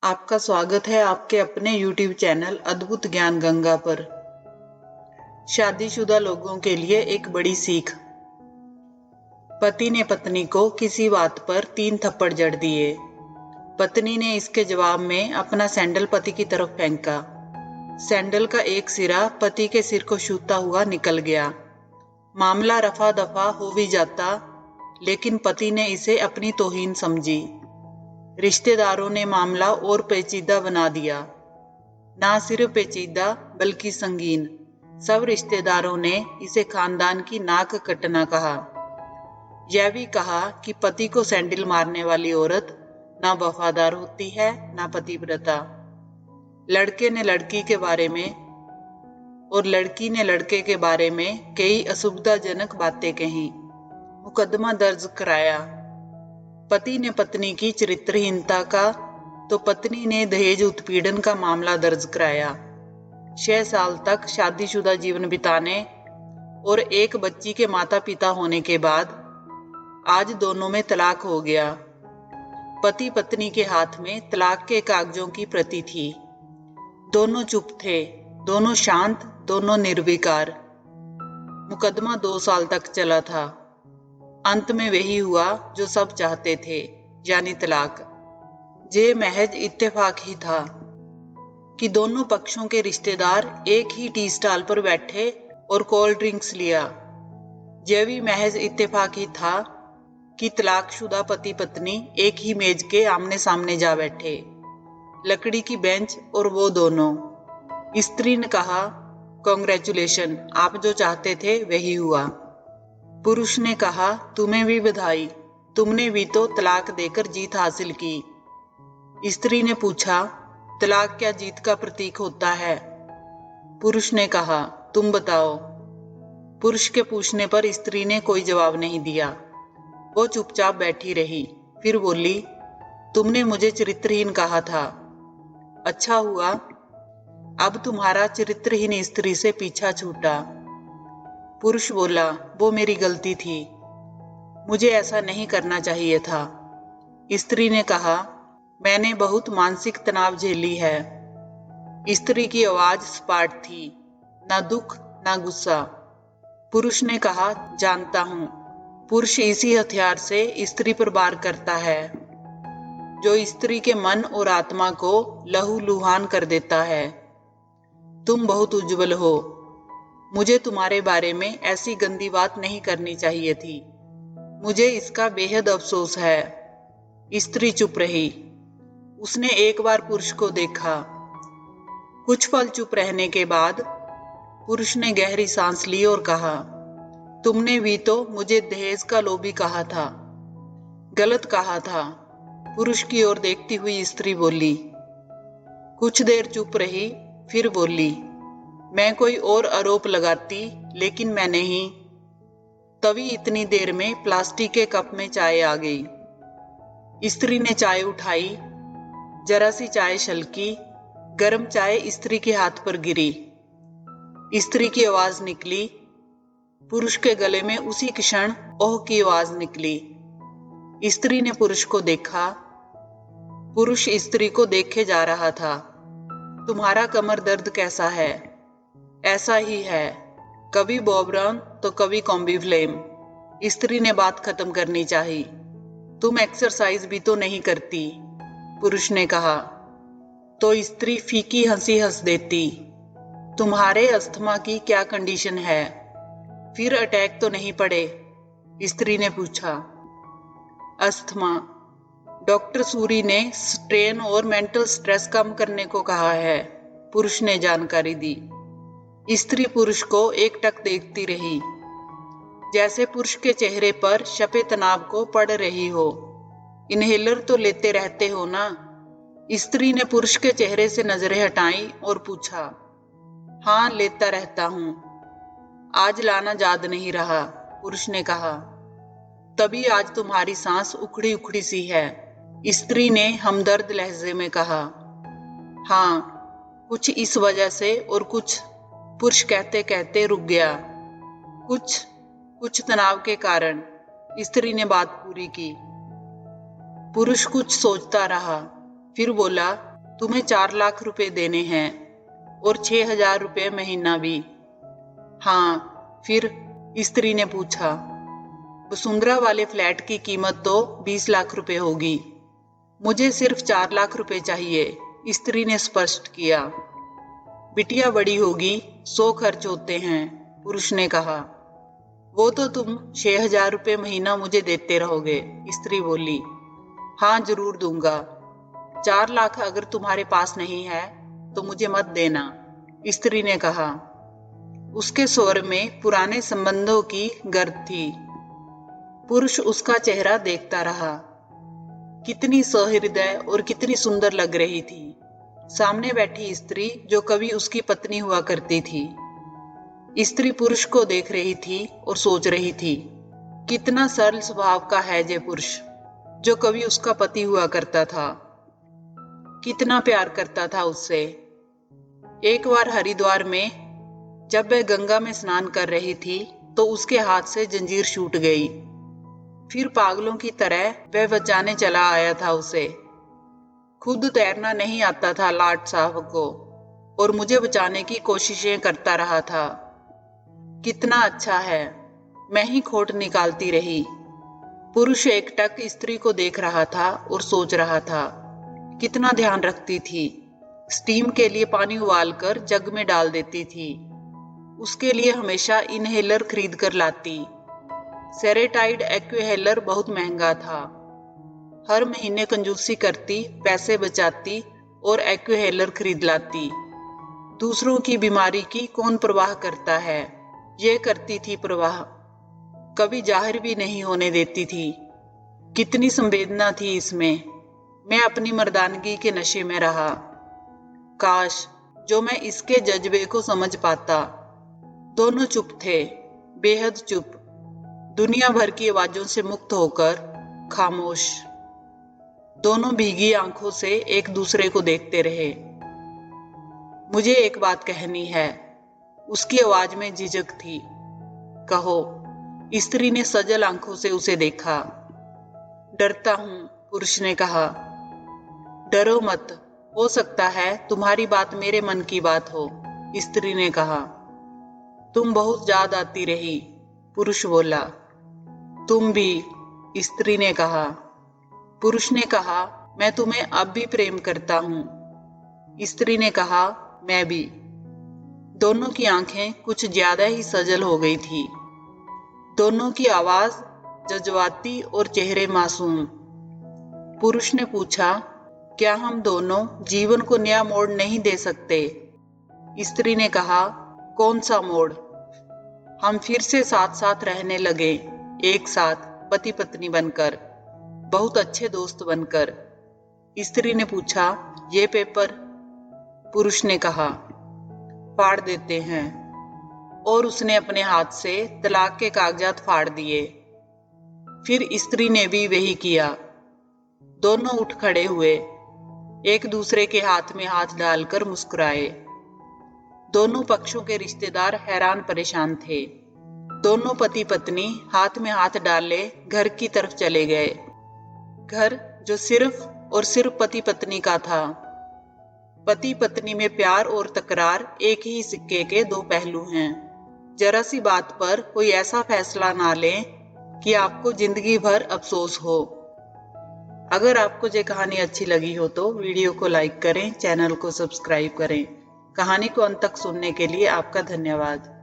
आपका स्वागत है आपके अपने YouTube चैनल अद्भुत ज्ञान गंगा पर। शादीशुदा लोगों के लिए एक बड़ी सीख। पति ने पत्नी को किसी बात पर 3 थप्पड़ जड़ दिए। पत्नी ने इसके जवाब में अपना सैंडल पति की तरफ फेंका। सैंडल का एक सिरा पति के सिर को छूता हुआ निकल गया। मामला रफा दफा हो भी जाता, लेकिन पति ने इसे अपनी तौहीन समझी। रिश्तेदारों ने मामला और पेचीदा बना दिया। ना सिर्फ पेचीदा बल्कि संगीन। सब रिश्तेदारों ने इसे खानदान की नाक कटना कहा। यह भी कहा कि पति को सैंडल मारने वाली औरत ना वफादार होती है ना पतिव्रता। लड़के ने लड़की के बारे में और लड़की ने लड़के के बारे में कई असुविधाजनक बातें कही। मुकदमा दर्ज कराया। पति ने पत्नी की चरित्रहीनता का तो पत्नी ने दहेज उत्पीड़न का मामला दर्ज कराया। 6 साल तक शादीशुदा जीवन बिताने और एक बच्ची के माता पिता होने के बाद आज दोनों में तलाक हो गया। पति पत्नी के हाथ में तलाक के कागजों की प्रति थी। दोनों चुप थे, दोनों शांत, दोनों निर्विकार। मुकदमा 2 साल तक चला था। अंत में वही हुआ जो सब चाहते थे, यानी तलाक। ये महज इत्तेफाक ही था कि दोनों पक्षों के रिश्तेदार एक ही टी स्टॉल पर बैठे और कोल्ड ड्रिंक्स लिया। यह भी महज इत्तेफाक ही था कि तलाकशुदा पति पत्नी एक ही मेज के आमने सामने जा बैठे। लकड़ी की बेंच और वो दोनों। स्त्री ने कहा, कांग्रेचुलेशन, आप जो चाहते थे वही हुआ। पुरुष ने कहा, तुम्हें भी बधाई, तुमने भी तो तलाक देकर जीत हासिल की। स्त्री ने पूछा, तलाक क्या जीत का प्रतीक होता है? पुरुष ने कहा, तुम बताओ। पुरुष के पूछने पर स्त्री ने कोई जवाब नहीं दिया। वो चुपचाप बैठी रही। फिर बोली, तुमने मुझे चरित्रहीन कहा था। अच्छा हुआ अब तुम्हारा चरित्रहीन स्त्री से पीछा छूटा। पुरुष बोला, वो मेरी गलती थी, मुझे ऐसा नहीं करना चाहिए था। स्त्री ने कहा, मैंने बहुत मानसिक तनाव झेली है। स्त्री की आवाज सपाट थी, ना दुख ना गुस्सा। पुरुष ने कहा, जानता हूं। पुरुष इसी हथियार से स्त्री पर वार करता है, जो स्त्री के मन और आत्मा को लहूलुहान कर देता है। तुम बहुत उज्जवल हो, मुझे तुम्हारे बारे में ऐसी गंदी बात नहीं करनी चाहिए थी। मुझे इसका बेहद अफसोस है। स्त्री चुप रही। उसने एक बार पुरुष को देखा। कुछ पल चुप रहने के बाद पुरुष ने गहरी सांस ली और कहा, तुमने भी तो मुझे दहेज का लोभी कहा था। गलत कहा था। पुरुष की ओर देखती हुई स्त्री बोली। कुछ देर चुप रही, फिर बोली, मैं कोई और आरोप लगाती, लेकिन मैं नहीं। तभी इतनी देर में प्लास्टिक के कप में चाय आ गई। स्त्री ने चाय उठाई। जरा सी चाय छलकी। गर्म चाय स्त्री के हाथ पर गिरी। स्त्री की आवाज निकली। पुरुष के गले में उसी क्षण ओह की आवाज निकली। स्त्री ने पुरुष को देखा। पुरुष स्त्री को देखे जा रहा था। तुम्हारा कमर दर्द कैसा है? ऐसा ही है, कभी बॉब ब्राउन तो कभी कॉम्बी फ्लेम। स्त्री ने बात खत्म करनी चाही। तुम एक्सरसाइज भी तो नहीं करती, पुरुष ने कहा। तो स्त्री फीकी हंसी हंस देती। तुम्हारे अस्थमा की क्या कंडीशन है? फिर अटैक तो नहीं पड़े? स्त्री ने पूछा। अस्थमा, डॉक्टर सूरी ने स्ट्रेन और मेंटल स्ट्रेस कम करने को कहा है, पुरुष ने जानकारी दी। स्त्री पुरुष को एकटक देखती रही, जैसे पुरुष के चेहरे पर छपे तनाव को पढ़ रही हो। इनहेलर तो लेते रहते हो ना? स्त्री ने पुरुष के चेहरे से नजरें हटाई और पूछा। हाँ, लेता रहता हूं। आज लाना याद नहीं रहा, पुरुष ने कहा। तभी आज तुम्हारी सांस उखड़ी उखड़ी सी है, स्त्री ने हमदर्द लहजे में कहा। हाँ, कुछ इस वजह से और कुछ, पुरुष कहते कहते रुक गया। कुछ तनाव के कारण, स्त्री ने बात पूरी की। पुरुष कुछ सोचता रहा, फिर बोला, तुम्हें 4 लाख रुपए देने हैं और 6,000 रुपए महीना भी। हाँ, फिर? स्त्री ने पूछा। वसुंधरा वाले फ्लैट की कीमत तो 20 लाख रुपए होगी। मुझे सिर्फ 4 लाख रुपए चाहिए, स्त्री ने स्पष्ट किया। बिटिया बड़ी होगी, 100 खर्च होते हैं, पुरुष ने कहा। वो तो तुम 6,000 रुपए महीना मुझे देते रहोगे, स्त्री बोली। हाँ, जरूर दूंगा। 4 लाख अगर तुम्हारे पास नहीं है तो मुझे मत देना, स्त्री ने कहा। उसके स्वर में पुराने संबंधों की गर्द थी। पुरुष उसका चेहरा देखता रहा। कितनी सहृदय और कितनी सुंदर लग रही थी सामने बैठी स्त्री, जो कभी उसकी पत्नी हुआ करती थी। स्त्री पुरुष को देख रही थी और सोच रही थी, कितना सरल स्वभाव का है ये पुरुष, जो कभी उसका पति हुआ करता था। कितना प्यार करता था उससे। एक बार हरिद्वार में जब वह गंगा में स्नान कर रही थी तो उसके हाथ से जंजीर छूट गई। फिर पागलों की तरह वह बचाने चला आया था उसे। खुद तैरना नहीं आता था लाट साहब को और मुझे बचाने की कोशिशें करता रहा था। कितना अच्छा है, मैं ही खोट निकालती रही। पुरुष एकटक स्त्री को देख रहा था और सोच रहा था, कितना ध्यान रखती थी। स्टीम के लिए पानी उबालकर जग में डाल देती थी। उसके लिए हमेशा इनहेलर खरीद कर लाती। सेरेटाइड एक्यूहेलर बहुत महंगा था। हर महीने कंजूसी करती, पैसे बचाती और एक्यूहेलर खरीद लाती। दूसरों की बीमारी की कौन परवाह करता है, ये करती थी परवाह। कभी जाहिर भी नहीं होने देती थी। कितनी संवेदना थी इसमें। मैं अपनी मर्दानगी के नशे में रहा। काश जो मैं इसके जज्बे को समझ पाता। दोनों चुप थे, बेहद चुप, दुनिया भर की आवाजों से मुक्त होकर खामोश। दोनों भीगी आंखों से एक दूसरे को देखते रहे। मुझे एक बात कहनी है, उसकी आवाज में झिझक थी। कहो, स्त्री ने सजल आंखों से उसे देखा। डरता हूं, पुरुष ने कहा। डरो मत, हो सकता है तुम्हारी बात मेरे मन की बात हो, स्त्री ने कहा। तुम बहुत याद आती रही, पुरुष बोला। तुम भी, स्त्री ने कहा। पुरुष ने कहा, मैं तुम्हें अब भी प्रेम करता हूं। स्त्री ने कहा, मैं भी। दोनों की आंखें कुछ ज्यादा ही सजल हो गई थी। दोनों की आवाज जज्बाती और चेहरे मासूम। पुरुष ने पूछा, क्या हम दोनों जीवन को नया मोड़ नहीं दे सकते? स्त्री ने कहा, कौन सा मोड़? हम फिर से साथ साथ रहने लगे, एक साथ, पति पत्नी बनकर, बहुत अच्छे दोस्त बनकर। स्त्री ने पूछा, ये पेपर? पुरुष ने कहा, फाड़ देते हैं। और उसने अपने हाथ से तलाक के कागजात फाड़ दिए। फिर स्त्री ने भी वही किया। दोनों उठ खड़े हुए, एक दूसरे के हाथ में हाथ डालकर मुस्कुराए। दोनों पक्षों के रिश्तेदार हैरान परेशान थे। दोनों पति पत्नी हाथ में हाथ डाले घर की तरफ चले गए। घर जो सिर्फ और सिर्फ पति पत्नी का था। पति पत्नी में प्यार और तकरार एक ही सिक्के के दो पहलू हैं। जरा सी बात पर कोई ऐसा फैसला ना लें कि आपको जिंदगी भर अफसोस हो। अगर आपको ये कहानी अच्छी लगी हो तो वीडियो को लाइक करें, चैनल को सब्सक्राइब करें। कहानी को अंत तक सुनने के लिए आपका धन्यवाद।